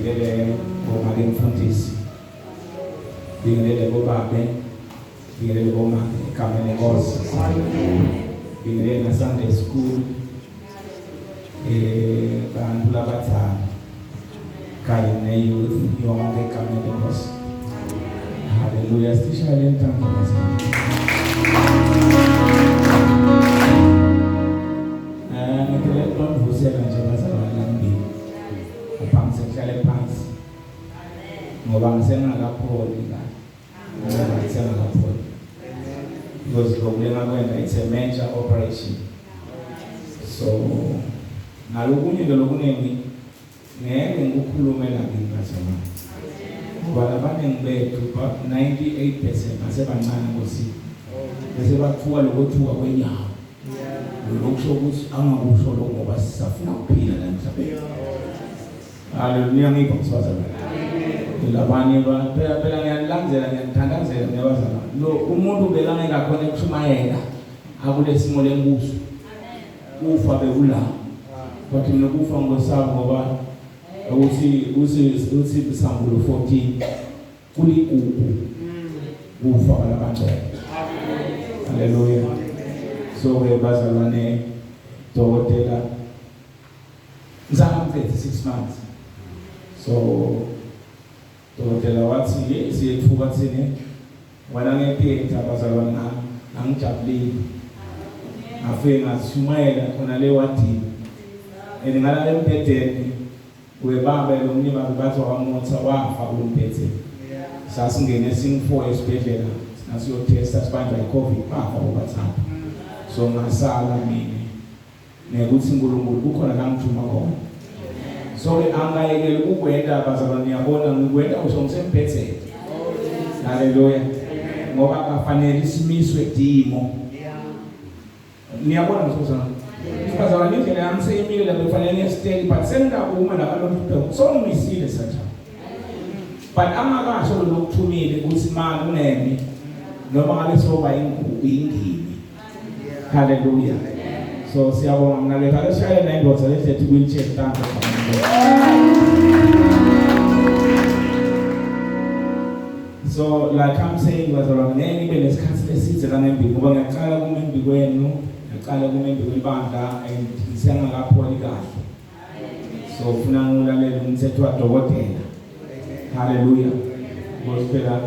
ngibingelele ngomake mfundisi, ngibingelele bobabe, ngibingelele bomake egameni lenkosi, ngibingelele na Sunday school, bantu labadala kanye ne-youth yonke egameni lenkosi. Hallelujah. Sishayele intambo ngizini. Ngicela ukuvusela nje abazalwane lambili. Ngaphansi ngihlale phansi. Ngoba ngisengakapholi la. Ngisengakapholi. Because ngokulenga kwenda it's a major operation. So nalokunye lokuningi ngeke ngikukhulume la ngingazama. Ngoba labantu bethu 98% asebancane ngosi. Bese bathuka lokuthuka kwenyawo. Lokusho ukuthi angakusho lokho ngoba sisafuna ukuphila la emhlabeni. Haleluya ngiyibonga. Labanye phela ngiyalandzela ngiyathandazela ngiyabazana. Lo umuntu bela ngakakhona ukushumayela akule simo lenkuso. Ufa bekula. Kodwa mina kufa ngosabo ngoba uthi Psalm 14 kuligugu ufa labantu. Haleluya. So we bazalwane dokotela ngizama 36 months. So dokotela wathi siyethuka thine wena ngempetha bazalwane angijabulile. Afike ngashumayela khona le wadi. Ngala lempetheni webaba lo mnye bathi wamotha wafa kulomphethe. Sasingene sing 4 esibhedlela nasiyotesta sibanjwa iCovid bafa bobathathu. So ngasala mina nekuthi uNkulunkulu kukhona la ngithuma khona. So angayekela ukwenda bazalwane niyabona ngikwenda usho ngisemphethe. Haleluya. Ngoba kafanele isimiswe dimo. Niyabona msuzana. Bazalwane indlela yami seyimile la befanele stay but sengakuma la kalomphelo. So ngisile satha. But angakasho lokuthumile ukuthi manje unemi noma ngabe soba ingini. Hallelujah. So siyabonga mina le phela shaya na indoda lethi kuyithe tanto. So like I'm saying bazalwane ngeke ibe lesikhathi lesizwe la ngembi ngoba ngiyaqala kumembi kwenu, ngiyaqala kumembi kwebandla and ngisengakapholi kahle. So ufuna ngulalela umthetho wadokotela. Hallelujah. Ngoba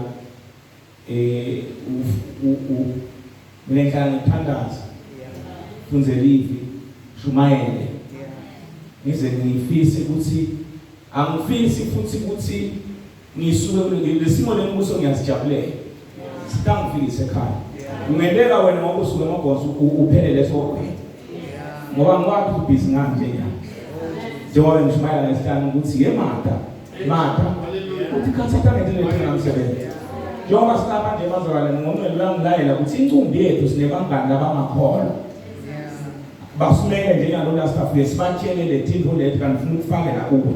mina ngithandaza funze livi shumayele ngize ngifise ukuthi angifisi futhi ukuthi ngisuke kule simo lenkuso ngiyasijabulela sitangifikise ekhaya ungendeka wena ngoba usuke amagozo uphelele sokwe ngoba ngwathi ubhizi nganje ya njengoba ngishumayela nesihlanu ukuthi Martha uthi khathata ngethele ngamsebenzi njengoba silapha nje bazalwane ngomncelo langilayela ukuthi incumbi yethu sinebangani labangakholwa basumele njengalona staff yesibatshele lethinto lethu kanti ufuna ukufakela kubo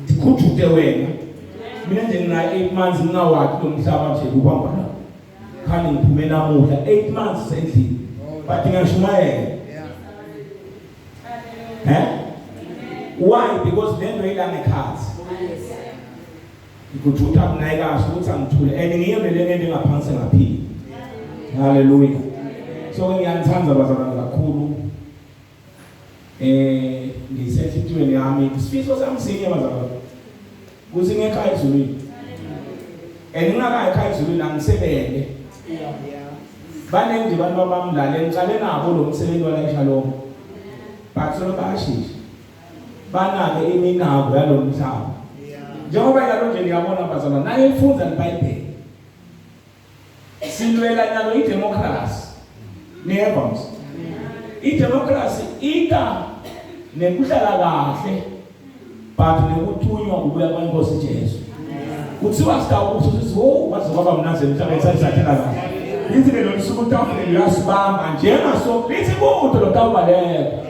dikhuthuke wena mina nje ngina 8 months nginawathi lomhlaba nje kuhamba la khani ngiphume namuhla 8 months endlini but ngishumayela why? Because then we learn a card. You could up Niagara, Schools and Tool, and in here, the ending up answer a P. Hallelujah. So when the answers was a cool, he said to the army, the speech was I'm saying was in a kite to me. And another kite to me and say, Banning the one mom, Lalen, Salena, Bolo, saying what I shall Paxo Bashi. Bana the imi na well on town. Jehovah Yalon Yamona Bazana, 9 foods and pipe. Silvela Yalo democracy. Nevons. Democracy, Ita Nebutalaga, but Nebutu, we are going to see Jesus. Utsuwa star, what's the government and Satina? This is the super tough in Yasbam and Jena, so let's go to the tower there.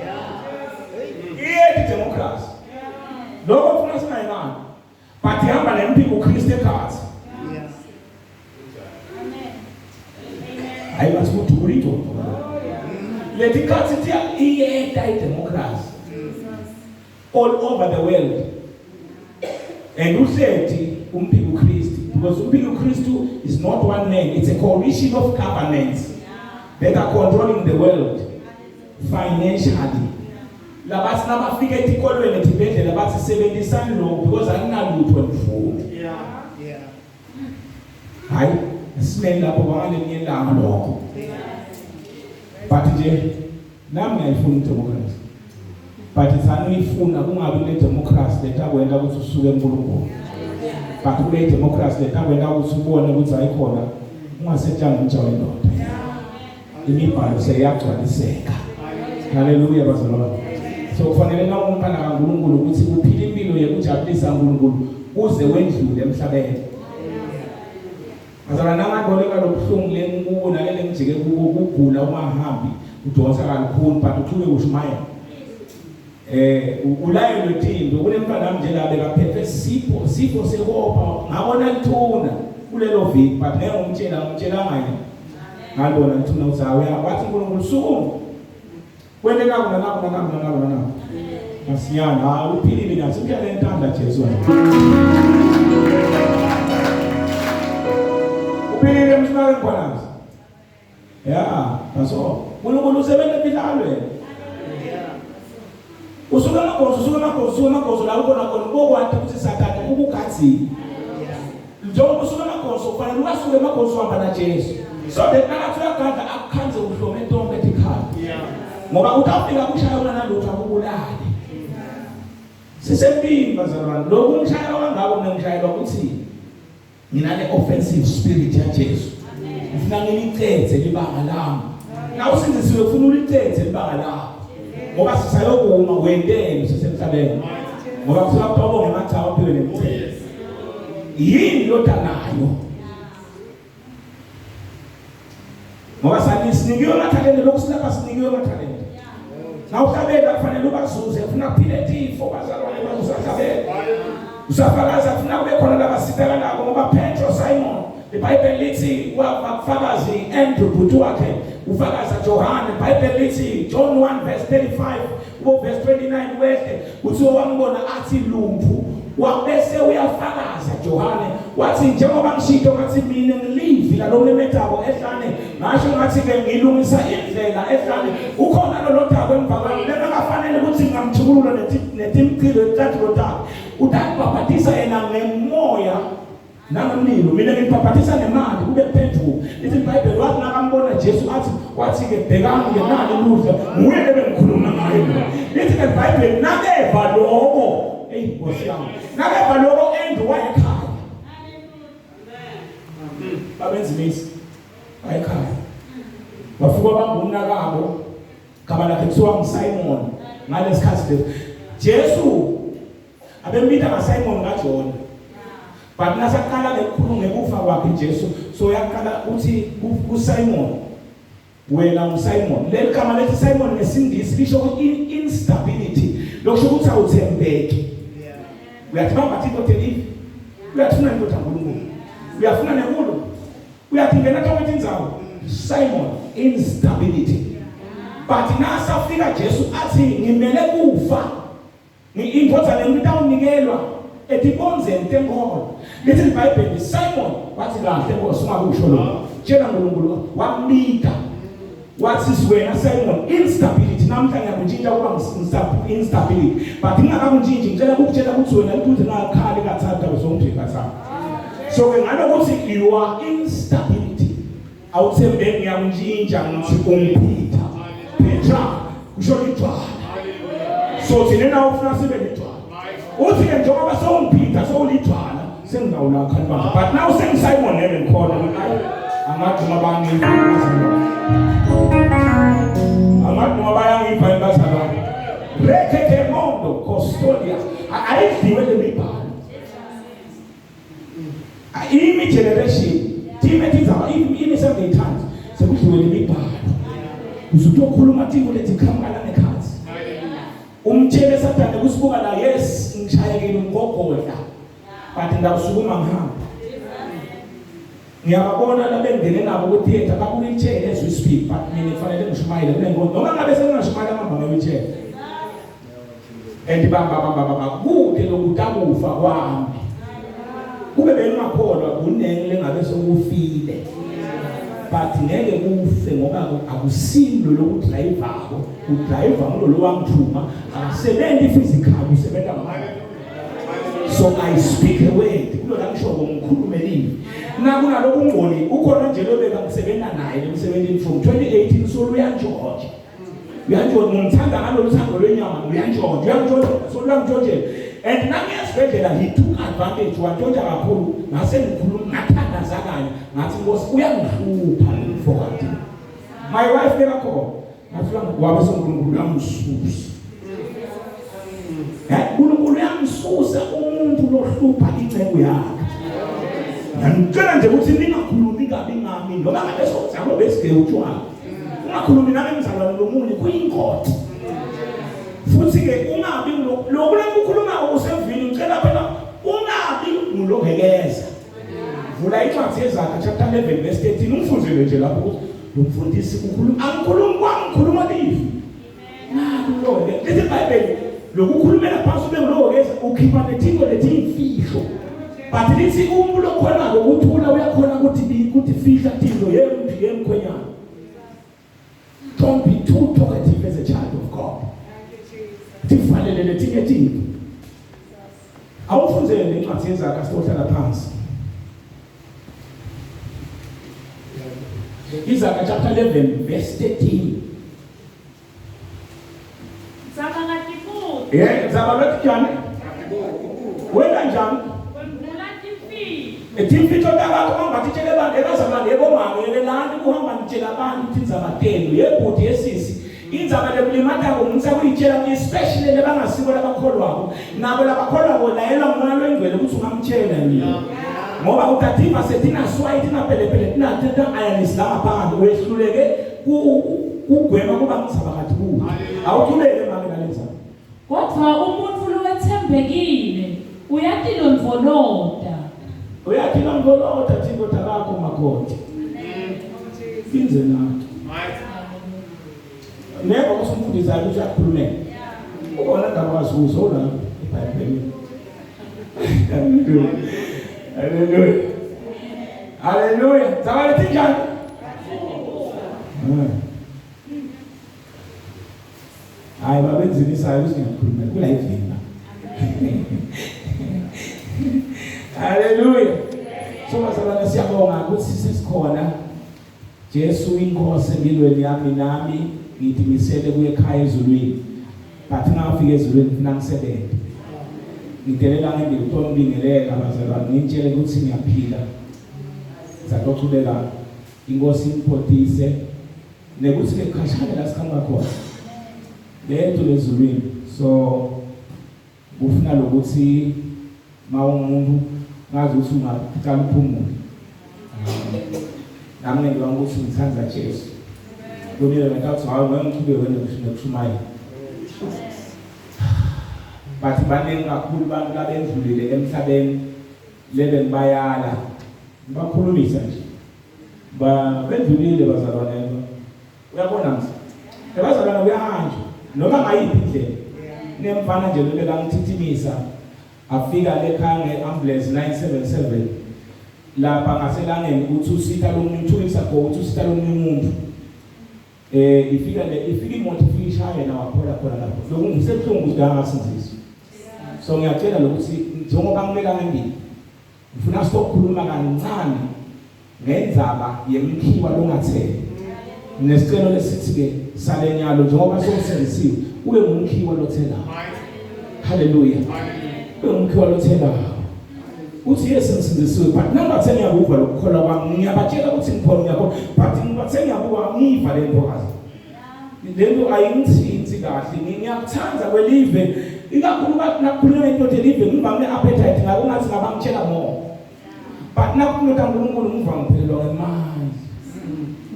Democrats. No one my man. But you have an MP who Christian cards. I was going to read it. Let the cards here, Democrats. All over the world. And uhleti Umkhiwa Christ, because Umkhiwa Christ is not one man, it's a coalition of governments that are controlling the world financially. Labathi nabafika etikolweni etibhedlela bathi sebenzisani lo because akunalutho mfundo. Hayi, simele lapho bangalenye ilanga lokho. But nje nami ngiyifuna democracy. But sanuyifuna kungabi le democracy letakwenda ukuthi usuke eNkulunkulu. But kule democracy letakwenda ukuthi ubone ukuthi ayikhona ungasetshanga umtsha wendoda. Imibhalo seyagcwaliseka. Hallelujah bazalwane. So kufanele na umntana kaNkulunkulu ukuthi uphile impilo yokujabulisa uNkulunkulu uze wendlule emhlabeni. Bazalwane nangaboleka lobuhlungu lenkubo nalele ngijike kubo ukugula ungahambi udonsa kakhulu but uthule ushumayela. Ulayo lethimbe kunemntwana nje la bekaphethe sipho sekopha ngabona lithuna kulelo viki but ngeke umtshela ngayo. Ngabona lithuna uzawe wathi uNkulunkulu suku kwende nakho Masiyana uphilile nathi uyalentanda Jesu. Uphilile mhlawumbe khona. Yeah, baso uNkulunkulu usebenza empilweni. Usuka nakozo la ubona khona kokwathi ukuthi Sathane ukugatsini. Njengoba usuka nakozo kufanele ungasuke emakozo uhamba na Jesu. So that nakathi uyagada akukhanze uhlome intombi etikhala. Ngoba utafika kushayana nalutho akubulali. Sisempini bazalwane lokhu ngishaya kangako ngishayelwa ukuthi ngina le offensive spirit ya Jesu. Ngifuna ngiliqethe libanga lami. Na usindisiwe ufuna uliqethe libanga lami. Ngoba sisayokuma wendele sisemhlabeni. Ngoba kusaphobo ngemathawa phela nemthetho. Yini lotanayo? Ngoba sinikiwe amathalente lokusilapha sinikiwe amathalente. Na ukhabela kufanele ubazuze ufuna kuphile tifo bazalwane bazusakhabela. Usafakaza ufuna kube khona labasitela nabo ngoba Petro Simon iBhayibheli lithi wafakazi Andrew bhuti wakhe ufakaza John iBhayibheli lithi John 1 verse 35 ubo verse 29 wehle uthi wambona athi lumpu wabese uyafakaza Johane wathi njengoba ngishito ngathi mina ngilivi la lo memetabo ehlane ngasho ngathi ke ngilungisa indlela ehlane ukhona lo thabo emvakweni lena ngafanele ukuthi ngamthulula netimqilo etathu lotabo utakubaphathisa yena ngemoya nangamlilo mina ngiphathisa nemali kube phezulu lithi iBhayibheli wathi nakambona Jesu wathi ke bhekani ngenani ludla nguye ebengikhuluma ngayo lithi iBhayibheli nakeva lokho ngosiyami nakeva lokho endiwayekhaya babenza imisi bayekhaya bafuka bangumnakabo gama lakhe kuthiwa nguSimon ngalesikhathi Jesu abembita ngaSimon kaJona. But nasaqala lekhulu ngekufa kwakhe Jesu so yaqala uthi kuSimon wena uSimon leli gama lethi Simon ngesingisi lisho instability lokusho ukuthi awuthembeki. Uyathamba thiko telivi uyathuna into kaNkulunkulu uyafuna nenkulu uyathingena tonke indzawo Simon instability. But nasafika Jesu athi ngimele kufa ngiyimpoza nemntawunikelwa etibonzeni tenkolo lithi iBhayibheli Simon wathi kahle Nkosi ungakusho lo tshela uNkulunkulu wambika wathi wena Simon instability namhla ngiyakuntshintsha kuba instability but ngingakakuntshintshi ngicela ukutshela ukuthi wena ukuthi ngakhali kathatha uzongipha sakho so ke ngalokuthi you are instability awuthembeki ngiyakuntshintsha ngithi umphitha Petra kusho litwana so thina ufuna sibe litwana uthi ke njengoba sowungipitha sowulithwala sengizawula khalibanga but now sengiSimon nebe ngikhona amaduma bangi amaduma bayangipha imbazalwane rekeke mondo custodia ayidliwe lemibhalo imi generation timetiza imi Sunday times sekudliwe lemibhalo usutokhuluma thiko lethi khamala nekhathi umtshele Sathane kusibuka la yes ngishayekile umgogodla but ngabusukuma ngihamba ngiyabona labengene nabo ku theater bakulitshele as we speak but mina kufanele ngishumayele kule ngoba noma ngabe sengingashumayela ngihamba ngewheelchair and baba kude lokutakufa kwami kube bengakholwa kunenge ngabe sokufile but ngeke kufe ngoba akusindo lokudrive udrive ngolo wangithuma asebenza physical usebenza ngalo. So I speak a word kulo la ngisho ngomkhulumelini na kunaloko ungoni ukhona nje lobeka ngisebenza naye emsebenzini from 2018 so uyantshotsha ngimthanda ngalolu thando lwenyama uyantshotsha so uyangitshontshe and nangesibhedlela he took advantage wantshontsha kakhulu ngase ngikhuluma ngathandaza kanye ngathi Nkosi uyangihlupha mfowethu my wife nekakho ngathi wabe sonkulunkulu yamsusa uNkulunkulu yamsusa umuntu lohlupha icebo yakhe. Ngicela nje ukuthi ningakhulumi kabi ngami ngoba ngaleso sizalo besike utshwala. Ungakhulumi nami emzalwane lomunye kuyinkosi. Futhi ke ungabi lokukhuluma usevini ngicela phela ungabi ngilongekeza. Vula incwadi yezakha chapter 11 verse 13 umfundile nje lapho ukuthi lo mfundisi ukhuluma angikhulumi kwangikhuluma livi. Ngakho lethi iBhayibheli lokukhulumela phansi ubengilokeza ukhipha nethingo letimfihlo but lithi umuntu okhona ukuthula uyakhona ukuthi fihla thingo yemkhwenyana. Don't be too talkative as a child of God. Tifanele letinye thingo awufunzele incwadi yezakha sitohlala phansi. Izakha chapter 11 verse 13. Zabaloti jani? Wena njani? Timfito takako kuhamba titshele abantu ekazama ngebomango yelelandi kuhamba nitshela abantu tinzabatelo yebhudi yesisi indzaba lebulimatako ngitsa kuyitshela especially lebangasiko labakholwako nabo labakholwako layelwa ngumoya lwengcwele ukuthi ungamtshela mina ngoba utativa setina swai tina pelepele tina teta ayanisla phakathi wehluleke kugwema kuba ngisabakathi ku awuthulele manje ngalenza. Kodwa umuntu lowethembekile uyatilondvolota thiko takako makoti inze nathi neba kusumfundisa ukuthi akhulume ubona ndakwazi uzola eBhayibhelini. Hallelujah zawalethi njani hayi babenzinisayo usingakhuluma kula ivina. Hallelujah. So masabana siyabonga ukuthi sisikhona Jesu inkosi empilweni yami nami ngitimisele kuye ekhaya ezulwini but ngafika ezulwini ngifuna ngisebenze ngidelela ngempilo uThona ngibingelela abazalwane ngitshele ukuthi ngiyaphila zaxoxulela inkosi imphothise nekuthi ke khashane la sikhamba khona lento lezulwini. So ufuna lokuthi mawumuntu ngazi ukuthi ungaqala uphumule nami ngiyazi ukuthi ngithanda Jesu kumele ngakathi hayi ngicube wena ngishumayela but baningi kakhulu abantu labendlulile emhlabeni lebe ngibayala ngibakhulumisa nje bendlulile bazalwane uyabona mse ebazalwane uyahanjwa noma ngayiphi indlela nemfana nje lobeka ngithithimisa afika lekhaya ngeambulance 977 lapha ngaselangeni uthi usita lomuntu uthulisa ukuthi usita lomuntu ifika imoto ifishaye na waphola khona lapho lokungisebuhlungu kudangasinzisa. So ngiyatshela lokuthi njengoba ngimeka ngempilo ngifuna sitokhuluma kancane ngendzaba yemkhiwa Longatseli nesicelo lesithi ke salenyalo njengoba sokusenzisiwe ube ngumkhiwa lothelayo. Hallelujah. Ube ngumkhiwa lothelayo uthi Yesu ngisindisiwe but nangathi ngiyabuva lokukholwa kwami ngiyabatshela ukuthi ngikhona ngiyakho but ngibathe ngiyabuka ngiva lento kazi lento ayingithinti kahle ngiyakuthanda kwelive ikakhulukazi nakukhuluma into elive ngivame appetite ngabo ngathi ngabangitshela more but nakukhuluma uNkulunkulu ngiva ngiphelelwa ngemali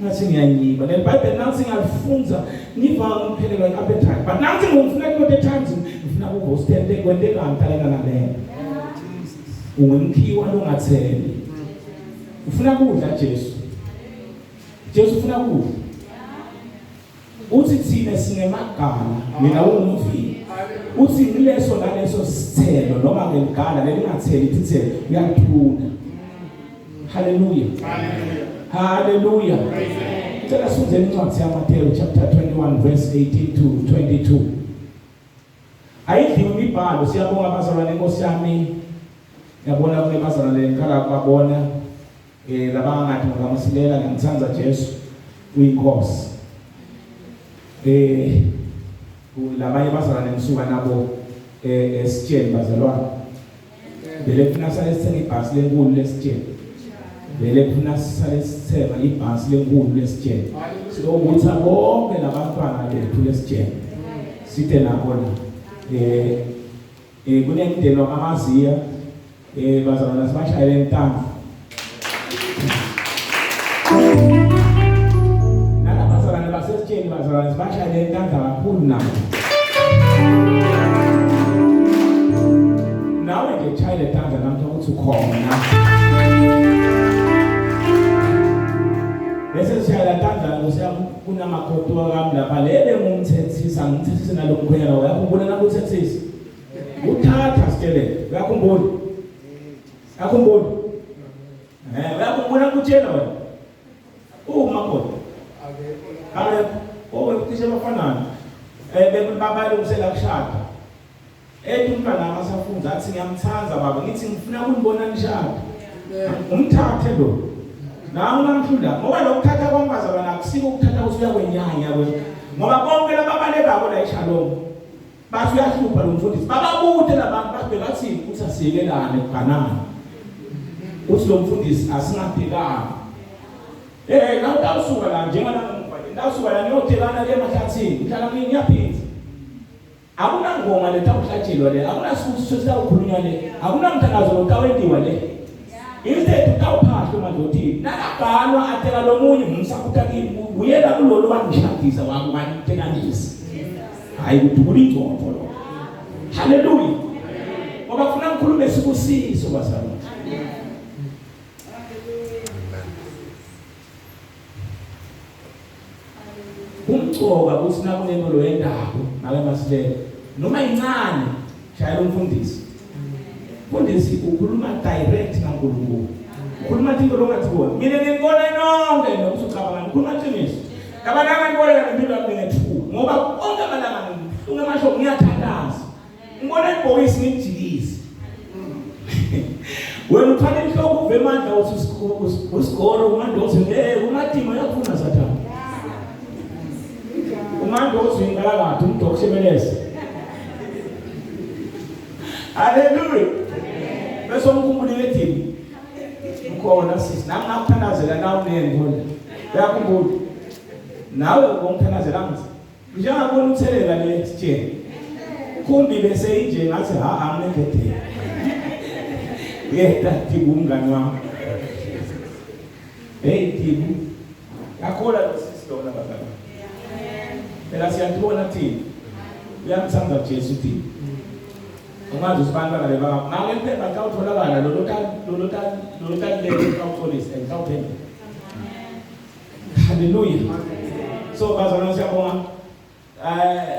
ngathi ngiyanyiba leBhayibheli nansi ngalifunza ngiva ngiphelelwa iappetite but nansi ngifuna into times ngifuna ukustand kwente kantaleka nalena umkhiwa Longatseli ufuna kudla Jesu ufuna kudla uthi thina sinemagama mina ungumvini uthi ngileso naleso sithelo noma ngeligala lelingatheli ithelo uyathuna. Hallelujah. Hallelujah. Ngicela sifunde incwadi yaMateyu chapter 21 verse 18 to 22. Ayidliwe imibhalo siyabonga abazalwane Nkosi yami. Ngiyabona kunebazalwane ngikhala kubabona labangathi ngamasilela ngithanda Jesu uyinkosi. Labanye bazalwane ngisuka nabo esitsheni bazalwane. Vele kufuna sale sithenga ibhasi lenkulu lesitsheni. Vele kufuna sale sithenga ibhasi lenkulu lesitsheni. Sokuthi bonke labantwana bethu lesitsheni. Sithe nabona kunemndeni wamaziya bazalwane sibashayele intando. Nalabazalwane basesitsheni bazalwane sibashayele intando kakhulu nabo. Nawe nje chayele intando namhla ukuthi ukhona. Bese sishayela intando ngosiyami kunamakhoto wami lapha lebe ngumthethisa ngithethise nalomkhwela wakho ubona nakuthethisa. Uthatha sitele uyakhumbula. Yakhumbula. Uyakhumbula ukutshela wena. Umakhoto. Ukuthisha bafanana. Bekulungisela kushada. Umntwana akasafunza athi ngiyamthanda baba ngithi ngifuna ukunibona nishada. Umthathe lo. Nawe ungamhlula ngoba lokuthatha kwambazalwana akusiko ukuthatha usuya kwenyanya ngoba bonke lababale babo la eShalom bathi uyahlupha lo mfundisi bababude labantu basibeka athi uthi asiyekelane kuganana uthi lo mfundisi asingabhekana la utawusuka la njengoba ndawusuka la niyothekana le mahlathini uhlala kimi ngiyaphinza akuna ngoma letawuhlatshelwa le akuna sikuthi sesawukhulunywa le akuna mthandazo lotawendiwa le instead utawuphahla madodini nakabhalwa atela lomunye ngumsakutaki uyela kulolo wangishadisa wakwanitekanisa hayi kuthula ingcondo lo. Hallelujah. Ngoba kufuna ngikhulume sikusizo bazalwane. Umcoka ukuthi nakunento yendaba nawe masilela noma incane shayela umfundisi. Mfundisi ukhuluma direct naNkulunkulu. Ukhuluma into longathiwa. Mina ngibona nonke nokusucabanga ukhuluma iqiniso. Kabananga ngibona ngempilo yami ngethu. Ngoba onke amalanga ungamasho ngiyathandaza. Ngibona ibhokisi ngijikise. Wena uthanda inhloko uve manje usigoro umandozi umadima yakufuna sathana. Umandozi ingalakade umdokushemeleze. Hallelujah. Bese umkhumbulile ethi ukhona sisi nami ngakuthandazela nawe nengola uyakhumbula nawe ungithandazela ngithi njengabona uthelela le sitsheni kumbi bese inje ngathi angekhethe yeta tibu umngani wami tibu yakhola sisi lona bazalwane phela siyathola thina uyamthanda Jesu thina ungazi usibandana lebaba ngale phela xa utholakala lo lolothalele kawupolice engizawuphenda. Hallelujah. So bazalwane siyabonga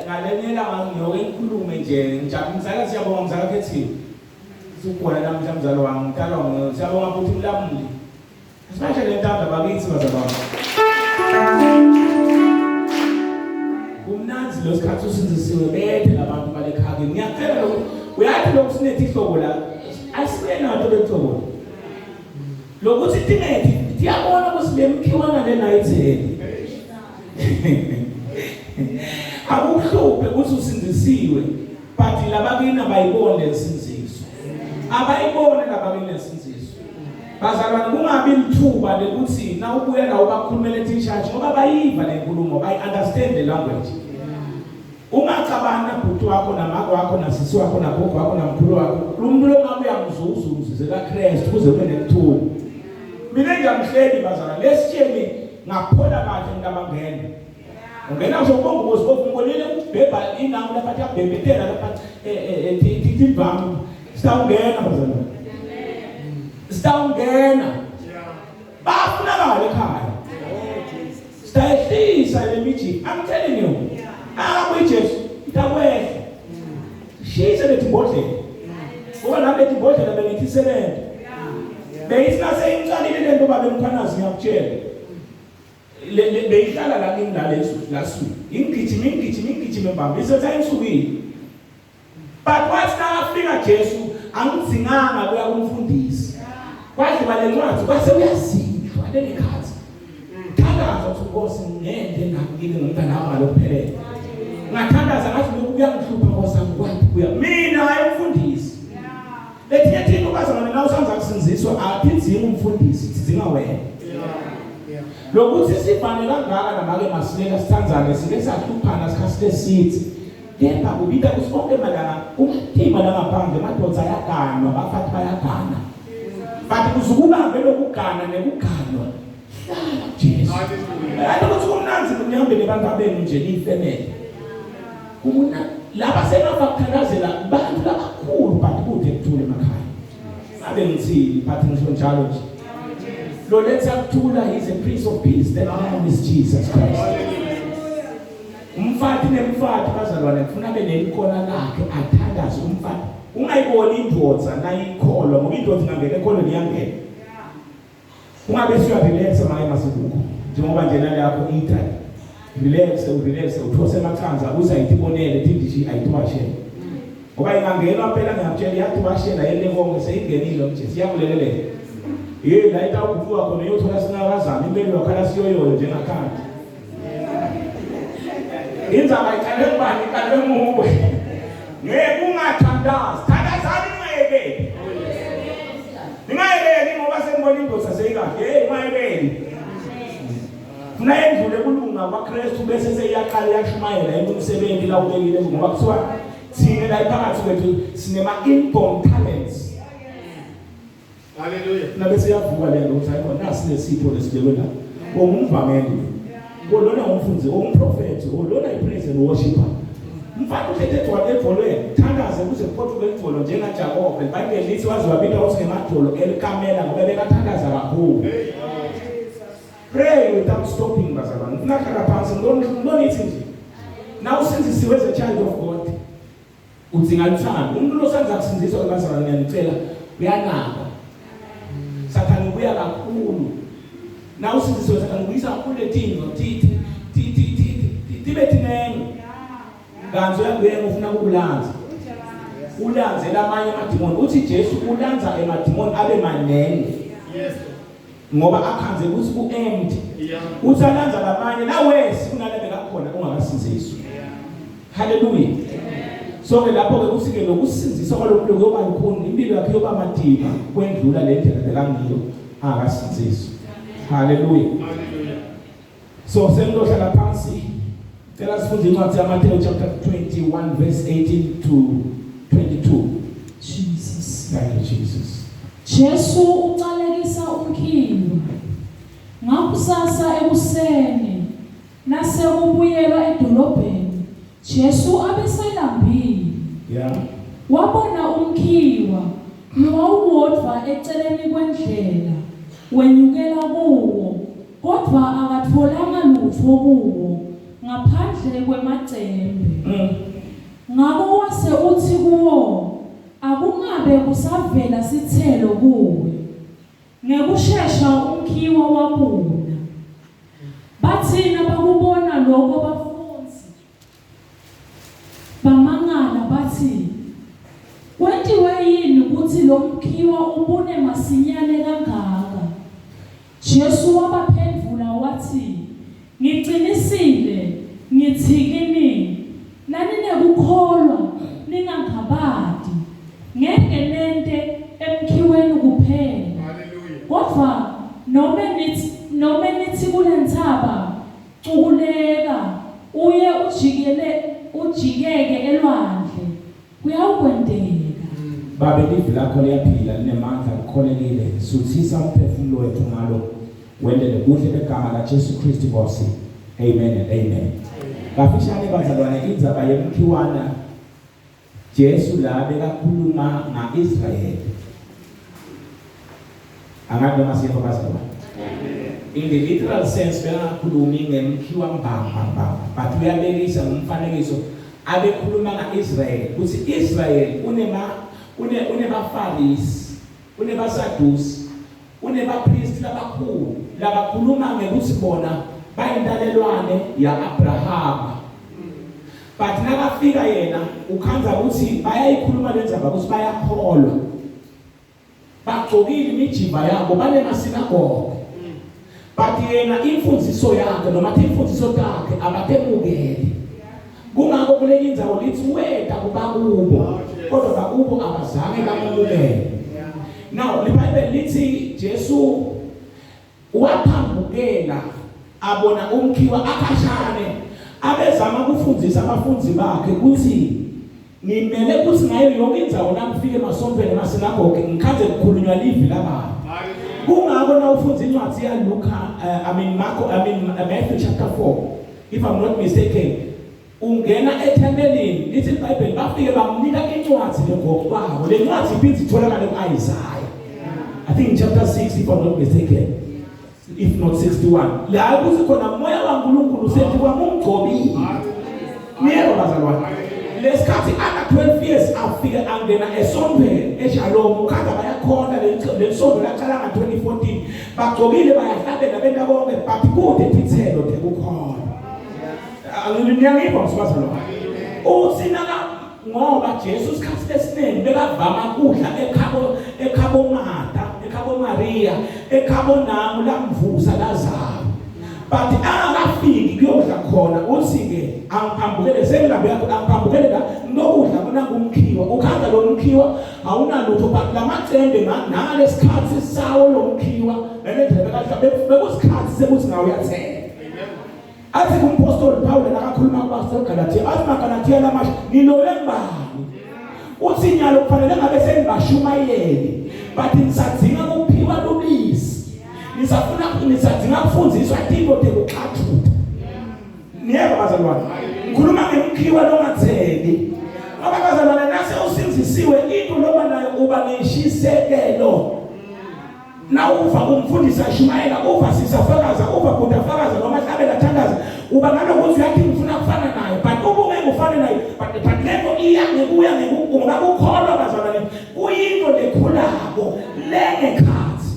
ngalenyela ngiyoke ngikhulume nje ngijabulisa siyabonga mzala khethi sikukhona namhla mzalo wami ngitala siyabonga futhi mlamuli sibashe le ntanda bakithi bazalwane kumnanzi lo sikhathi usinzisiwe bethe labantu balekhaya ngiyacela lo uyathi lo sinethi ihlobo la asibe nato bethobo lokuthi tinethi tiyabona kusile Umkhiwa ngale nayitheli akuhluphe ukuthi usinzisiwe but labakini abayibone lesinziso abayibone labakini lesinziso bazalwane kungabi lithuba lekuthi na ubuye la ubakhulumela eTchurch ngoba bayiva lenkulumo bayi understand the language. Ungacabana bhuti wakho namako wakho nasisi wakho nagogo wakho namkhulu wakho umuntu lo ngabe uyamzuzuze kaKristu kuze kube nekuthula. Mina ngiyamhleli bazalwane lesitsheni ngaphola kahle ngabangena ungena nje ubonga ubosibofu ngibonile ukubhebha inangu lapha yabhebhetela lapha tivami sitawungena bazalwane sitawungena bafunakala ekhaya sitayehlisa le mithi I'm telling you abakuJesu itakwehla shise letimbodlela ngoba nabe letimbodlela bengithi sebenza beyisase imcalile lento babe mkhanazi ngiyakutshela le beyihlala la kimi la su ingigijime mbamba isetha insukile but wathi afika Jesu angizinganga kuya kumfundisi kwathi balencwadi kwase uyazindwa lelikhathi thandaza ukuthi Nkosi ngende ngakile ngomntana wami lokuphelele ngathandaza ngathi lokhu kuyangihlupha Nkosi angikwazi kuya mina hayi umfundisi lethi thina ukazana nawe usanza kusinziswa aphindzinga umfundisi sidzinga wena lokuthi sifane kangaka namake masilela sithandzane sike sahluphana sikhasile sithi kepha kubita kusonke malanga umthima la ngaphandle madodza ayaganwa bafathi bayagana bathi kuzukubambe lokugana nekuganwa hlala Jesu hayi ukuthi kumnanzi kunyahambe nebantu abenu nje nifemele kumuna laba sebafakuthandazela bantu labakhulu bathi kude kuthule emakhaya abe ngithini bathi ngisho njalo nje lo letha kuthula is a prince of peace that name is Jesus Christ umfati nemfati bazalwane kufuna benelikhona lakhe athandaze umfati ungayiboni indvodza nayikholwa ngoba indvodza ingangena ekholweni iyangena ungabe siyarelax maye masikuko njengoba nje nale yakho ita relax uthose emakhanza uzayitibonele tindishi ayitwashela ngoba ingangena phela ngiyakutshela iyatwashela yele konke seyingenile nje siyakulekelela la itawukuvuka khona yothola singakazami impelo yakhala siyoyoyo njengakhanda inzaba iqale kubani iqale muwe ngeke ungathandazi thandazani ningayekeli ngoba sengibona indoda seyikahle ungayekeli funa endlule kulunga kwaKristu bese seyiyaqala yashumayela emsebenzi la ubekile ngoba kuthiwa thina la iphakathi kwethu sinema inborn talents. Hallelujah. Nabe siyavuka le nto ukuthi nasi lesipho lesibekwe la ongumvangeli kolona umfundisi ongumprofeti olona ipraise and worship mfana uthethe edvolweni thandaze kuze kuphothule idvolo njenga Jacob iBhayibheli lithi waziwabita usingemadvolo elikamela ngoba bekathandaza kakhulu. Pray without stopping bazalwane ufuna hlala phansi ndonithi nje now usindisiwe as a child of God udzinga uthando umuntu losenza kusinziswa bazalwane ngiyanicela uyanaka Satan ubuya kakhulu now usindisiwe Satan ubuyisa kakhulu letini tibe tinengi kanzo yakuyena ufuna ukulanza ulanze lamanye amadimoni uthi Jesu ulanza emadimoni abe manene yes ngoba akhanze ukuthi ku-empty uthalanza lamanye nawesi kunalebe kakhona ungakasinziswa. Hallelujah. So ke lapho ke kusike lokusinziswa kwalomuntu kuyoba lukhuni impilo yakhe yoba madima kwendlula le ndlela bekangiyo akasinziswa. Hallelujah. So sendohlala phansi cela sifunde incwadi yaMateyu chapter 21 verse 18 to 22. Jesus. Thank you Jesus. Jesu ucalekisa Umkhiwa. Ngakusasa ekuseni nasekubuyelwa edolobheni Jesu abeselambile. Yeah. Wabona Umkhiwa lowodwa eceleni kwendlela wenyukela kuwo kodwa akatholanga lutho kuwo ngaphandle kwemacembe. Ngakho wase uthi kuwo akungabe kusavela sithelo kuwe. Ngekusheshsha Umkhiwa wabuna. Bathina bakubona lokho bafunzi bamangala bathi kwentiwe yini ukuthi lo Mkhiwa ubune masinyane kangaka? Jesu wabaphendula wathi ngiqinisile ngithi kini nani nekukholwa ningangabadi ngeke nente emkhiweni kuphela. Kodwa noma nithi kulenthaba cukuleka uye ujikeke elwandle kuyawukwenteka. Babe live lakho liyaphila linemandla likholekile suthisa umphefumulo wethu ngalo wendele kuhle begama la Jesu Kristu Nkosi. Amen and amen. Bafishane bazalwane indzaba yemkhiwana Jesu la bekakhuluma ngaIsrael. Angabe masiyapha bazalwane. In the literal sense bekakhuluma ngemkhiwa mbamba but uyabekisa ngumfanekiso abekhuluma ngaIsrael ukuthi Israel unebafarisi, unebasadusi, unebapristi labakhulu labakhuluma ngekuthi bona bayintalelwane ya-Abrahama. But nakafika yena ukhanza ukuthi bayayikhuluma lenzaba ukuthi bayakholwa. Bagcokile imijiva yabo banemasinagoge. But yena imfundiso yakhe noma imfundiso yakhe abatemukele. Kungako kule indzawo lithi weta kubakubo kodwa bakubo abazange bamukele. Now iBhayibheli lithi Jesu waphambukela abona umkhiwa akashane abezama ukufundisa abafundi bakhe ukuthi ngimele ukuthi ngayo yonke indzawo nangifike emasontweni emasinagoge ngikhaze kukhulunywa livi labantu. Kungako na ufundza incwadi ya Luka Matthew chapter 4 if I'm not mistaken ungena ethempelini lithi iBhayibheli bafike bamnika incwadi lengokwabo le ncwadi iphinde itholakale kuIsaiah I think in chapter 6 if I'm not mistaken if not 61 la kuthi khona moya kaNkulunkulu sethi kwamungcobile yebo bazalwane lesikhathi aka 12 years afika angena esontweni eShalom ukhanda bayakhona lesonto laqala nga 2014 bagcokile bayahlabela benda bonke but kude ithelo tekukhona angiyangipha msibazalwane usinaka ngoba Jesu isikhathi esiningi bekavama kudla ekhabo Martha ekhabo Maria ekhabo namu lamvusa Lazaro but akafiki kuyodla khona uthi ke angiphambukele sengilambe yakho angiphambukele la nokudla bona kumkhiwa ukhanda lo mkhiwa awunalutho but lamacende nalesikhathi sawo lo mkhiwa nendlela kahle bekusikhathi sekuthi ngawe uyathenga athi kumpostoli Paul nakakhuluma kubaseGalatia athi maGalatia lamasha nilole ngibani uthi nyalo kufanele ngabe senibashumayeli but nisadzinga kuphiwa lubisi nisadzinga kufundiswa Timothy kuxhathutha niyeba bazalwane ngikhuluma ngemkhiwa Longatseli ngoba bazalwane nase usinzisiwe into loba nayo uba neshisekelo na uva kumfundisa Shumayela uva sisafakaza uva kudafakaza noma hlabela thandaza uba nalokuthi uyathi ngifuna kufana naye but ubungeke ufane naye but lento iya ngekuya ngokukholwa bazalwane kuyinto lekhulako lengekhathi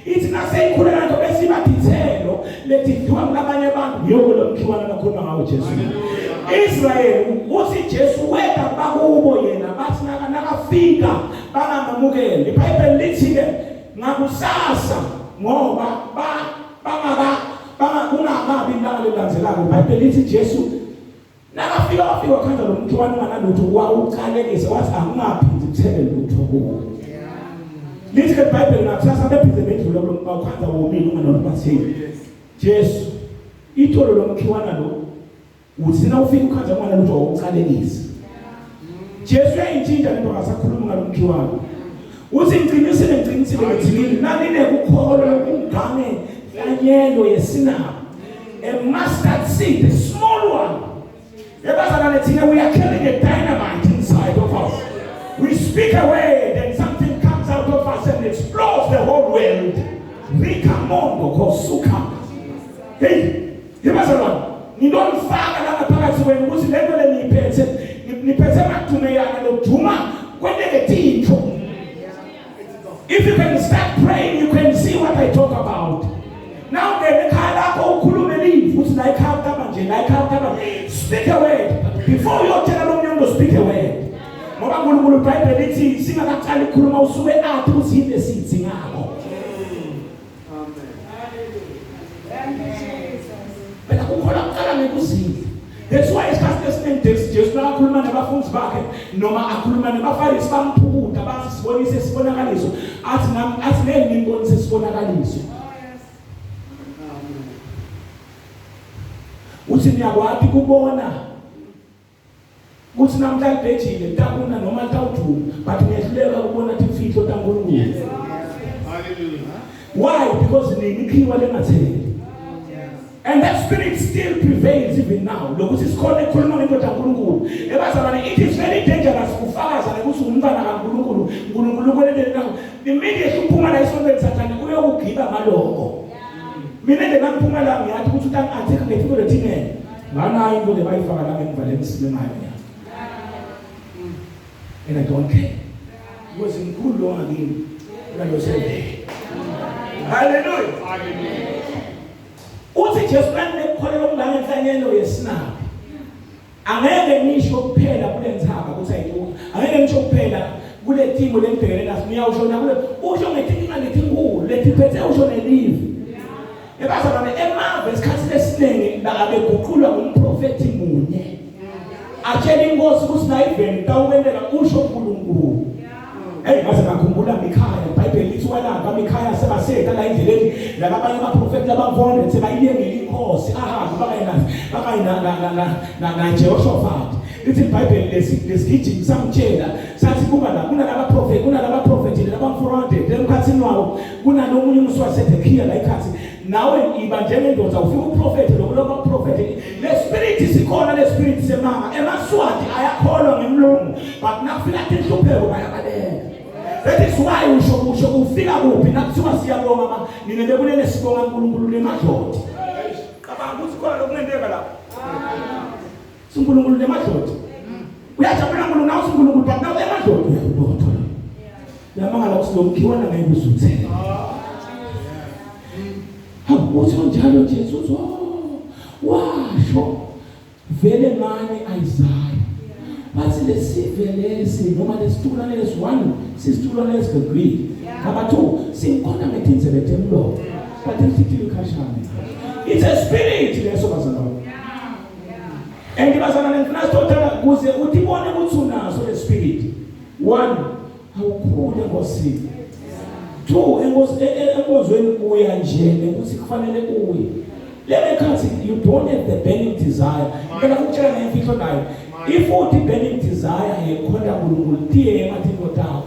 ithi naseyikhula lanto besibathithelo lethiwa ngabanye abantu yoko lomkhiwana nakhuluma ngawo Jesu Israel uthi Jesu weta bakubo yena bathi nakafika bangamamukeli iBhayibheli lithi ke ngakusasa ngoba kungabi indaba lelandzelako iBhayibheli lithi Jesu nakafika wakhanda lo mkhiwana ngalutho wawucalekise wathi angingaphindi kuthele lutho kuwo lithi ke iBhayibheli ngakusasa bephinde bedlula lo mkhanda womile unganonbathini Jesu itholo lo mkhiwana lo uthina ufika ukhanda mwana lutho wawucalekise Jesu yayintshintsha lento ngasakhuluma ngalo mkhiwana uthi ngicinisile ngithini nanine kukholwa lokungane yanyelo yesinaba a mustard seed a small one yebazalwane thina we are carrying a dynamite inside of us we speak a word and something comes out of us and explodes the whole world rikamondo kosuka hey yebazalwane nidonfaka la phakathi wenu ukuthi lento niphethe mathumeyana noduma kwenegetitho. If you can start praying, you can see what I talk about. Now speak a word. Before you tell them to speak a word. That's why it's constant text. Just now, Kulman never phones back. No ma, Kulman never finds some put about his body says Bonagaliso. As name in says Bonagaliso. What's in your water kubona? What's not that petty? The Tabuna no matter two, but there's never one at the feet of Tangu. Why? Because the Umkhiwa Longatseli. And that spirit still prevails even now. Look, it's called a Kulman. It is very dangerous for fathers and those who are the media should put my son and Satan. We will keep a malo. Meaning the man Pumala, I had to put an article to the dinner. Mana into the wife of Adam and Valence. and I don't care. Because in good long again, when you say, hallelujah. Uthi Jesu ngikholelwa umngane enhlanyelo yesinaba. Angeke ngisho kuphela kule nthaka ukuthi ayiduka. Angeke ngisho kuphela kule timo lembhekene naso ngiyawushona kule usho ngetinkinga letinkulu letiphethe usho nelive. Ebazalwane emave isikhathi esiningi babeguqulwa umprofeti munye. Atshela inkosi ukuthi nayiveni tawukwendela usho uNkulunkulu. Hey, ngaze ngakhumbula Mikhaya, iBhayibheli lithi walanga Mikhaya sebaseka la endleleni labanye abaprofeti labavona sebayiyengela inkosi ahamba bakayina Jehoshaphat. Lithi iBhayibheli lesigijimi samtshela sathi kuba la kunalaba profeti labamfurande emkhathini wawo kunalomunye umswasedekiya la ikhathi nawe iba njengendoda ufika uprofeti lokuloba uprofeti le spirit sikhona le spirit semanga emaswati ayakholwa ngemlungu but nakufika inhlupheko bayabaleka. That is why usho ufika kuphi nakuthiwa siyabonga ma nina bekulele sibonga uNkulunkulu lemadloti. Cabanga ukuthi khona lokungenteka lapho. uNkulunkulu lemadloti. Uyajabula uNkulunkulu nawo uNkulunkulu but nawo emadloti uyabotha. Yamangala ukuthi lo Umkhiwa ngeke uzuthele. Uthi njalo Jesu uthi washo vele manje Isaiah bathi lesivele noma lesitulane lesi1 sisitulane lesibili number 2 sinkhona ngethinzebe temlo but emfitile khashane it's a spirit leso bazalwane and bazalwane ngifuna sithola kuze utibone ukuthi unaso le spirit 1 awukhule ngosini 2 enkozweni uya nje ukuthi kufanele uye lemekhathi you don't have the burning desire ngeke ukutshela ngemfihlo nayo if uthi burning desire yekhona uNkulunkulu tiye emathiko tawo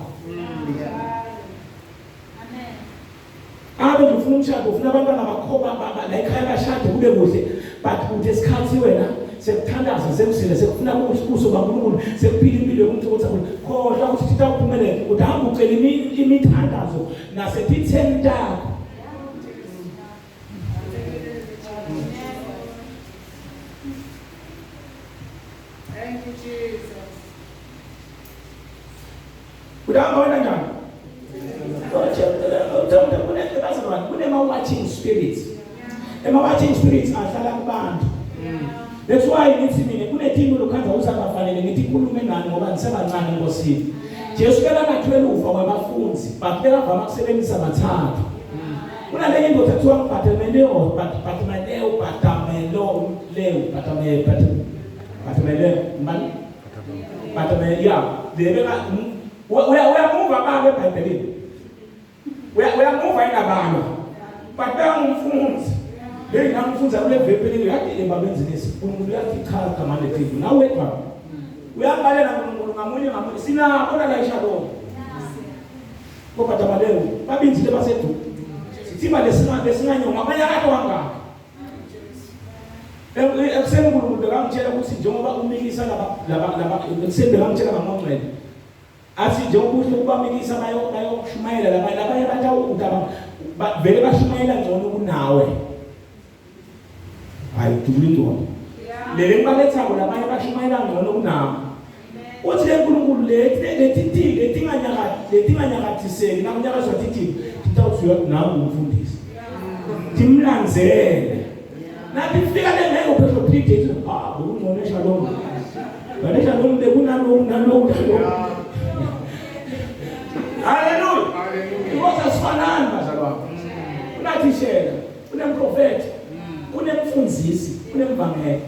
abe ufuna umshado ufuna abantwana bakhoba la ekhaya bashade kube kuhle but uthi esikhathi wena sekuthandaza sekusile sekufuna ukubuso kaNkulunkulu sekuphila impilo yomuntu ukuthi khohlwa ukuthi thita uphumelele udahamba ucela imithandazo nasetitheni takho. Thank you, Jesus. Udahamba njani? Watching spirits. Watching spirits ahlala kubantu. That's why ngithi mina kunethimbo lokhanza usangafanele ngithi ikhulume ngani ngoba ngisebancane ngosini. Jesu kela na12 wabafundi but bekavama ukusebenzisa bathathu. Kunale indoda ethiwa Bartimaeus uyamuva baba eBhayibhelini. Uyamuva inabalo. But umfundi. Leyi namfunza kule vepelini yathi embabenzini uNkulunkulu yathi cha kama lethu. Nawe wethu. Uyabalela uNkulunkulu ngamunye sina ona la ishalom. Ngoba tabalelo babinzile basedu. Sithima lesinganyonga abanyakato wanga. Ekuseni uNkulunkulu bekangitshela ukuthi njengoba umikisa laba ekuseni bekangitshela ngamangcwele. Athi njengoba uhle kubamikisa bayoshumayela labanye bathawu udaba vele bashumayela ngcono kunawe. Hayi tubulindwa. Lele mbalethako labanye bashumayela ngcono kunawe. Uthi leNkulunkulu letinganyakathiseki nakunyakazwa tithi titawusuya nawe umfundisi. Timlanzele. Nathi fika lengeke uphezulu predict ukungcono shalom. Bale shalom bekunalo. Hallelujah. Ngoba sifanana bazalwane. Unathishela, unemprofeti, unemfundisi, unemvangeli.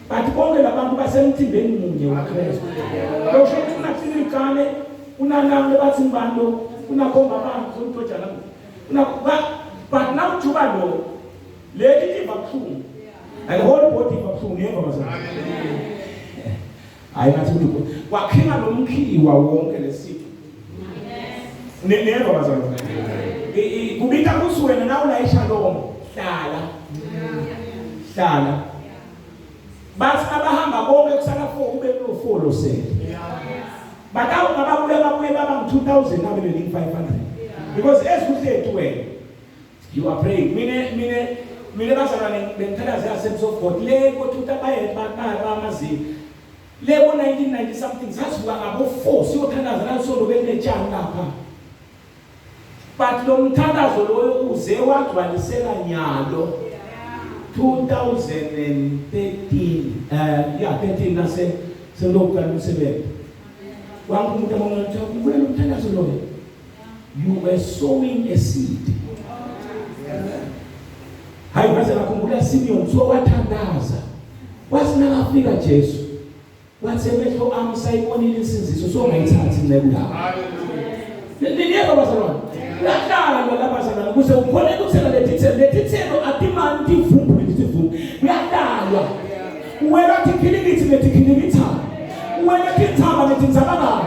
But bonke labantu basemthimbeni munye uKristu. Lokho kunathini igane, unanamle bathi ngibando, unakhomba abantu zontoja la. But now juba lo. Leti ibabuhlungu. And the whole body ibabuhlungu yebo bazalwane. Hayi ngathi ukuthi wakhinga lo Umkhiwa wonke lesithu. Neva bazalwane. Kubika kusuwena nawe la ishalom. Hlala. Bathi abahamba bonke kusala 4 ube no4 lo sele. Batawu ngababuye baba 2000 nabe beling 500. Because esikuhlethu wena you are praying. Mine bazalwane bengithanda ziyasebenzisa of God le kothi utabaye bamazi. Lebo 1990 something sasivuka ngabo 4 siyothandaza la solo benetshani lapha. But lo mthandazo loyo uze wagcwalisela nyalo 2013 13 nase selokuqala umsebenzi. Wangumuntu amongatha kubuye lo mthandazo loyo. You were sowing a seed. Hayi baze bakhumbula Simeon so wathandaza. Wasinakafika Jesu. Wathi emehlo ami sayibonile insinziso so ngayithathi inceku yakho. Leliyeka bazalwane. Uyahlala labazalwane kuze ukhone ukuthela lethithelo atimani tivumbu letivumbu. Uyahlala. Uwela tikhilikiti letikhilikitha. Uwela tintaba letinzabaka.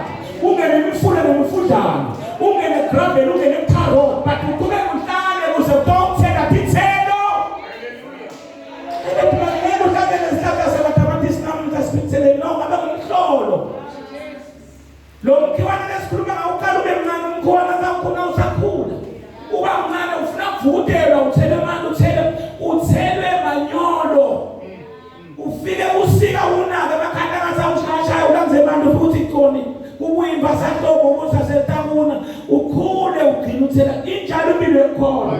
Ungene imifula nemifudlana. Ungene gravel, ungene carrot, but ukube uhlale kuze uthela tithelo. Longatseli lesikhuluma ngawuqala ube mncane umkhona kakhulu usakhula. Uba mncane ufuna kuvudelwa uthele manje uthelwe manyolo. Ufike usika unaka emakhanda ngasawushaya ulanze manje futhi iqoni ubuyimba sahlobo usasetabuna ukhule ugcina uthela injalo impilo ekhona.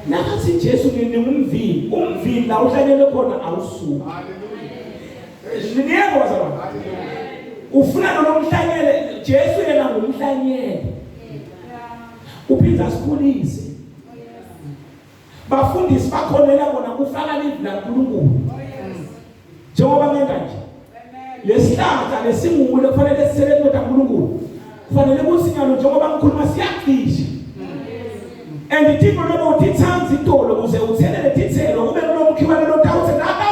Nakathi Jesu ngumvili, umvili la uhlanyele khona awusuka. Niyebo bazalwane. Ufuna nomhlanyele Jesu yena ngumhlanyele. Uphinda sikhulise. Bafundisi bakhonela bona kufaka livi la uNkulunkulu. Njengoba ngenza nje. Lesihlahla lesimungule kufanele sisebenze uNkulunkulu. Kufanele kusinyalo njengoba ngikhuluma siyaqisha. And itiko lobo utithanzi itolo kuze uthelele tithelo kube kulomkhiwa lotawuthi naka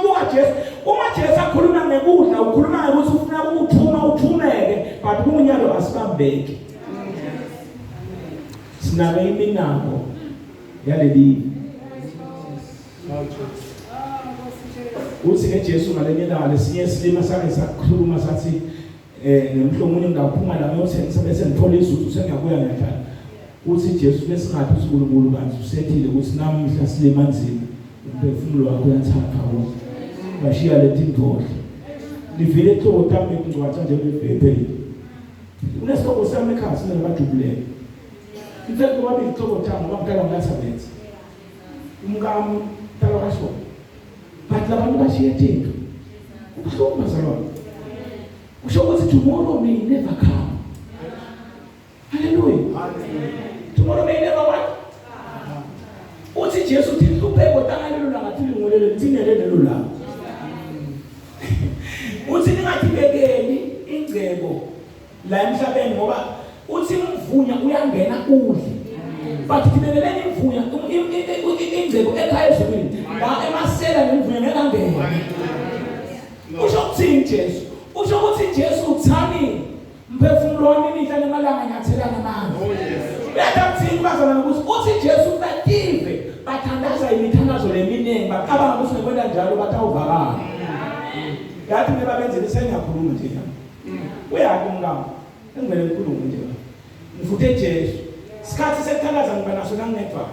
ubuka Jesu uma Jesu akhuluma ngekudla ukhuluma ngokuthi ufuna uthumeke but kunyalo asibambeki. Sinabe iminako yaleli uthi ke Jesu ngalenyela lesinye silima sake sakhuluma sathi nemhlomunye ngaphuma la ngiyothenga bese ngithola izuzu sengiyakuya ngekhaya. Uthi Jesu lesingathi uSinkulunkulu kanti usethile ukuthi namuhla silema nzima umphefumulo wakho uyathatha wona bashiya letindodla livile eXhotha ngicwatsha nje bebhebhe unesihlobo sami ekhaya sine bajubulele mfethu wami iXhotha ngoba ngicela ngathabenza umkami tala kasho but labantu bashiya ethinto ubuhlungu bazalwane usho ukuthi tomorrow may never come. Hallelujah. Tomorrow may never what? Uthi Jesu uthi hlupheko tangalelo langathi ngolele lithinele lelo la. Uthi ningathi bekeli ingcebo la emhlabeni ngoba uthi umvunya uyangena udle. But kibeleleni imvunya ingcebo ekhaya ezweni la emasela nemvunya ngekangena. Usho ukuthini Jesu? Usho ukuthi Jesu uthani mphefumulo wami mihla nemalanga ngiyathelana nawe. Uyathi bazalwane ukuthi Jesu bative bathandaza imithandazo leminingi baqabanga ukuthi ngikwenda njalo bathawuvakala. Yathi nebabenzele sengiyakhuluma nje yami. Uyakho umngamo. Engivele ngikhulume nje. Ngifuthe Jesu. Sikhathi sekuthandaza ngiba naso nangedwa.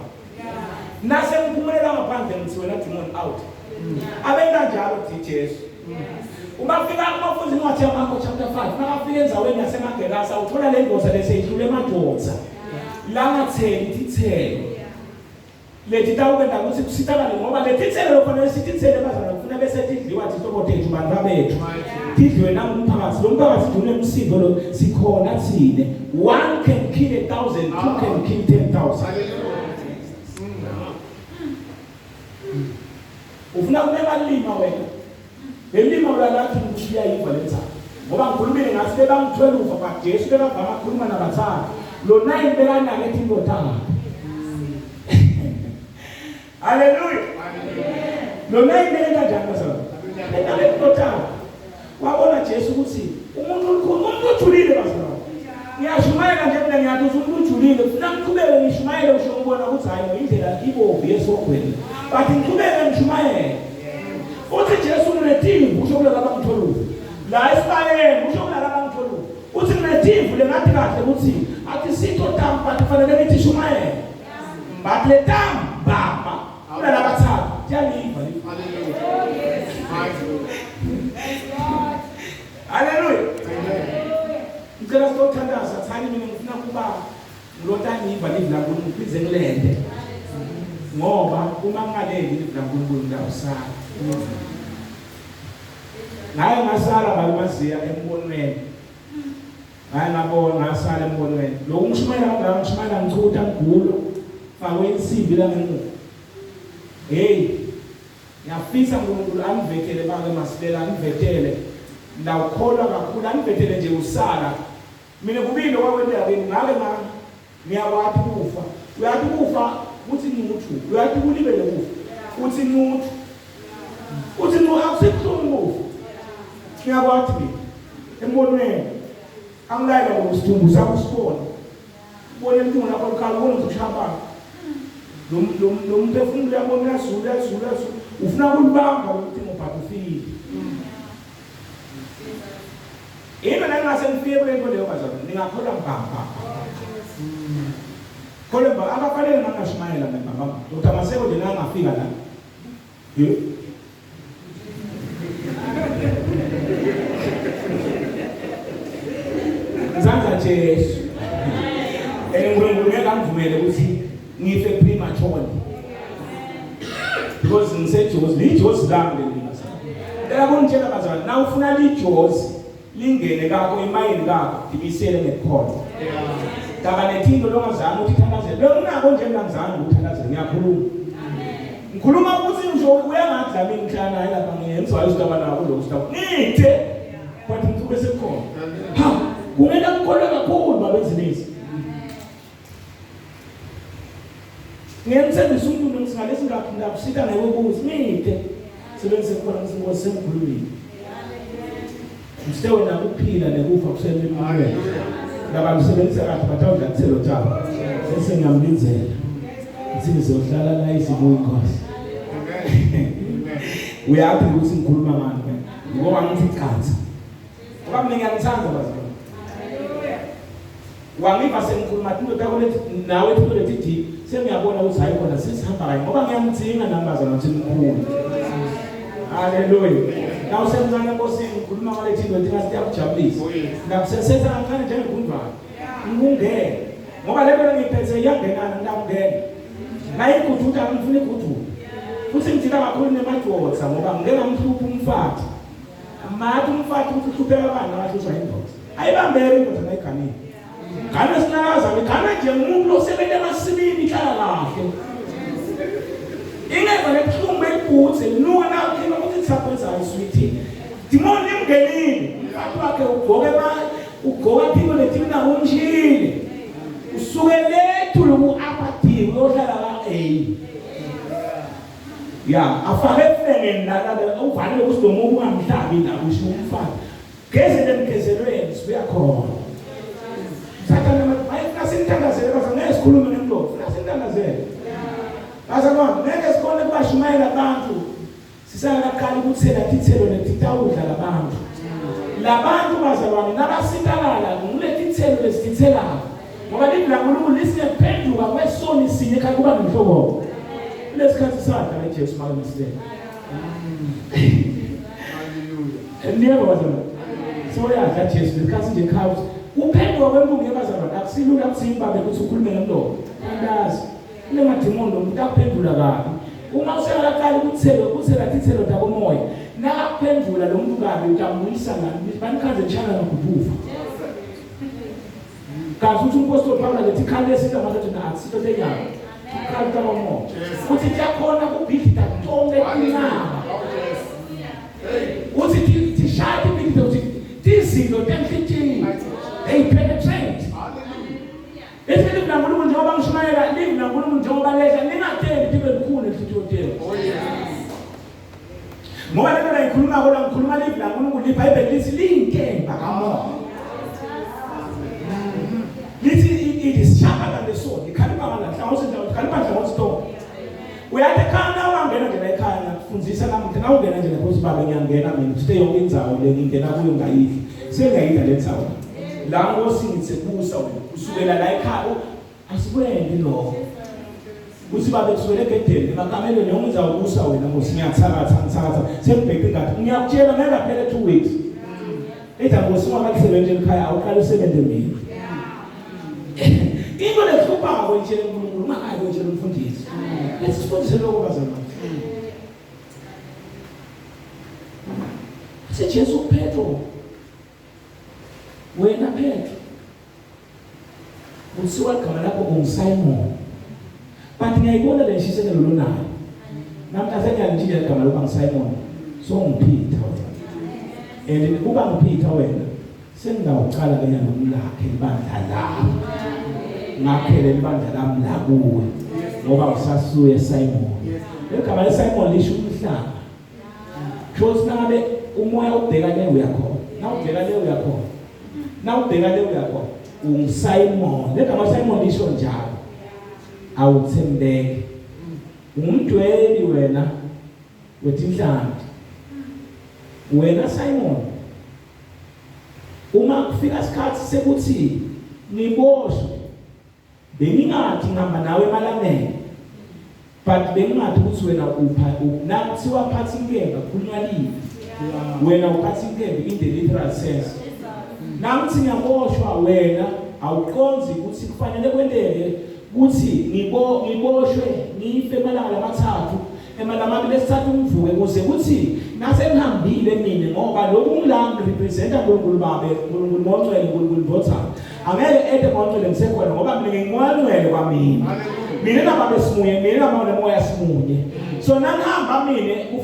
Nase ngiphumelela ngaphandle ngithi wena demon out. Abenza njalo thi Jesu. Umafika kumafuzi incwadi yaMarko chapter 5 nakafika enzaweni yaseMagerasa uthola le ngoza leseyidlule emadodza la ngatheli tithelo lethi tawubenda ukuthi kusitakale ngoba letithelo lofanele sithithele bazana kufuna bese tidliwa thihlobo tethu bantu abethu tidliwe nangumphakathi lo mphakathi dune umsindo lo sikhona thine. One can kill 1,000, two can kill 10,000. Ufuna kunema lima wena elima ulalathi ngushiya yiva lenza ngoba ngikhulumile ngathi bebangithwele uva but Jesu bekavama ukukhuluma nabathathu lo 9 belana ngethi indodana. Hallelujah. Lo 9 belenza njani bazalwane? Enda indodana. Wabona Jesu ukuthi umuntu ujulile bazalwane. Ngiyashumayela nje mina ngiyathi umuntu ujulile ufuna ngiqhubeke ngishumayele usho ubona ukuthi hayi indlela ibovu yesogwini but ngiqhubeke ngishumayele. Uthi Jesu unetimvu usho kulaba bangitholuza la esibayeni usho kulaba bangitholuza uthi unetimvu lengathi kahle ukuthi athi sitho tampa kufanele ngithi shumayela but le tampa baba kulaba bathathu yaliva. Hallelujah. ngicela sithandaza thani mina ngifuna kuba ngilotani iva live la uNkulunkulu kwize ngilende ngoba uma ngingaleli live la uNkulunkulu ngiyawusala ngaye ngasala balumaziya embonweni ngaye ngabona ngasala embonweni lo umshumayela ngishumela ngicutha ngigulo fakwe insimbi la ngemuva hey ngiyafisa uNkulunkulu angivekele bake masilela angivekele ndawukholwa kakhulu angivekele nje usala mina kubili kwakwendela kimi ngake ngiyawathi kufa uyathi kufa uthi nguthu uyathi kulibele kufa uthi nguthu uthi akusekuzungu ngiyakwathi mina embonweni angilayela ngokusithumbu sakho sibona ubone umuntu lapho ukhala ubone ukushamba lo mphefumulo uyabona uyazula ufuna kulibamba ukuthi ngophatha ufike yena nangase ngifike kule nto leyo bazana ningakholwa mbamba koleba akafanele ngangashumayela mbamba ukuthi amaseko nje nangafika la Zanza Jesu uNkulunkulu ngeke angivumele ukuthi ngife prematurely because ngisejozi lijozi lami lelisa ngeke kunitshela bazalwane na ufuna lijozi lingene kakho emayini kakho dibisele ngekhono daba lethinto longazange uthi thandazele lo unako nje ngizange ukuthandazela ngiyakhuluma ngikhuluma ukuthi nje uyangadlami ngihlala hayi lapha ngiyenzwa izindaba nako lo kusitaba nithe kwathi ngithuke sekhona ha kumele ukholwe kakhulu babezinisi ngiyemthembisa umuntu ngisingalesi ngaphinda kusita ngekubuza nithe sebenze khona ngisingoze semkhulumini mstewe na kuphila nekufa kusemini laba msebenza kahle batawudla kuthelo tjabo sese ngiyamlinzela ukuthi ngizohlala la izibuyi inkosi uyathi ukuthi ngikhuluma ngani ngoba ngithi iqhatha ngoba mina ngiyangithanda bazalwane wangiva sengikhuluma into takulethi nawe into lethi semiyabona ukuthi hayi khona sesihamba kahle ngoba ngiyamdinga nambazana ukuthi ngikhulu haleluya naw semncane Nkosi ngikhuluma ngalethi into ethi ngasiya kujabulisa ngakusesetha kancane njengegundwane ngingungene ngoba lento ngiphethe iyangenana ngiyangena nayi ikuthuta ngifuna ikuthuta futhi ngithika kakhulu nemadodza ngoba ngeke ngimhluphe umfathi amathi umfathi ukuthi uhlupheka abana abahlushwa indoda ayibambele indoda nayiganile kana sinakaza kana nje umuntu osebenza emasimini hlala kahle ingeva lebuhlungu belibhuthe nuka nakhina ukuthi saphenza iswithi dimoni imngenile umfathi wakhe ugqoka phiko lethi na unjile usuke lethu lokuapathiwe uyohlala la ya afake efengeni la uvale ukusidomo ungamhlabi la usho umfathi gezele emgezelweni sibuya khona sathana mayifuna sintandazele bazana ngesikhuluma nemlomo funa sintandazele bazana ngeke sikone kubashumayela abantu sisakaqala ukuthela thithelo letitawudla labantu labantu bazalwane nabasintalala ngulethi ithelo lesithelayo ngoba libla uNkulunkulu lisephenduka kwesoni sinye khaya kuba nomhlobo lesikhathi sadla leJesu makamsele haleluya niyebo bazalwane so yadla Jesu lesikhathi nje khaya uphendwa kwembungu yabazalwane akusilula kusimbabe ukuthi ukhulume nomlomo andazi kunemadimoni lomuntu akuphendula kabi uma usekaqala ukuthela thithelo dakomoya nakuphendula lo muntu kabi utamuyisa ngani banikhaze tshana nokubufa kazi uthi umpostoli Paulo lethi khale sitamata thina akusito tenyama khale dakomoya uthi yakhona kubhidida tonke inqaba uthi tishati bidida uthi izinto tenhlitshini they penetrate esele mina uNkulunkulu njengoba ngishumayela live na uNkulunkulu njengoba lehla ningathembi libe likhulu enhlitshini ngoba lento nayikhuluma kodwa ngikhuluma live na uNkulunkulu iBhayibheli lithi liyinkemba kamoya lithi it is sharper than the sword ikhalipha ngamahlangothi njalo ikhalipha ngamahlangothi stone uyathi khana wangena nje la ekhaya ngakufundzisa namuhla na ungena nje ngakosi baba ngiyangena mina sithe yonke indzawo le ngingena kuyo ngayidli sengayidla lethawo la Nkosi ngitsebusa wena usukela la ekhaya asikwende lokho uthi babe kuswele egedeni emakamelo noma uzawubusa wena Nkosi ngiyathakatha ngithakatha sembheke ngathi ngiyakutshela ngeke phele 2 weeks ethi angosuma bakusebenze ekhaya awuqala usebenze mina. Into lehlupha kwenjele uNkulunkulu ungayi kwenjele umfundisi. Lesifundise lokho bazalwane. Jesu Petro wena Petro usiwa igama lakho unguSimon but ngiyayibona le nshisekelo lonayo namhlanje ngiyanjinja igama lokuba nguSimon so ngipitha wena and kuba ngipitha wena sengingawuqala kanye nomlakhe ibandla lami ngakhele ibandla lami la kuwe ngoba usasuye Simon igama leSimon lisho umhlanga Chose nabe umoya ubheka le uyakhona. Nawubheka le uyakhona. Nawubheka le uyakhona. UnguSimon. Legama Simon lisho njalo. Awuthembeke. Umdweli wena wetinhlanti. Wena Simon. Uma kufika isikhathi sekuthi niboshwe. Bengingathi ngihamba nawe emalangeni. But bengingathi ukuthi wena nakuthiwa phathi inkenga kunyaliwe. Wena uphathi inkenga in the literal sense. Nakuthi ngiyaboshwa wena awuqonzi ukuthi kufanele kwendeke ukuthi ngiboshwe ngife emalanga lamathathu emalanga amabili esithathu ngivuke kuze kuthi nasengihambile mina ngoba lokhu ngilami representa uNkulunkulu Baba uNkulunkulu Mongcwele uNkulunkulu Mvothana angeke ede ngongcwele ngisekhona ngoba mina ngingcwele kwamina mina nababe simunye mina namoya simunye so nangihamba mina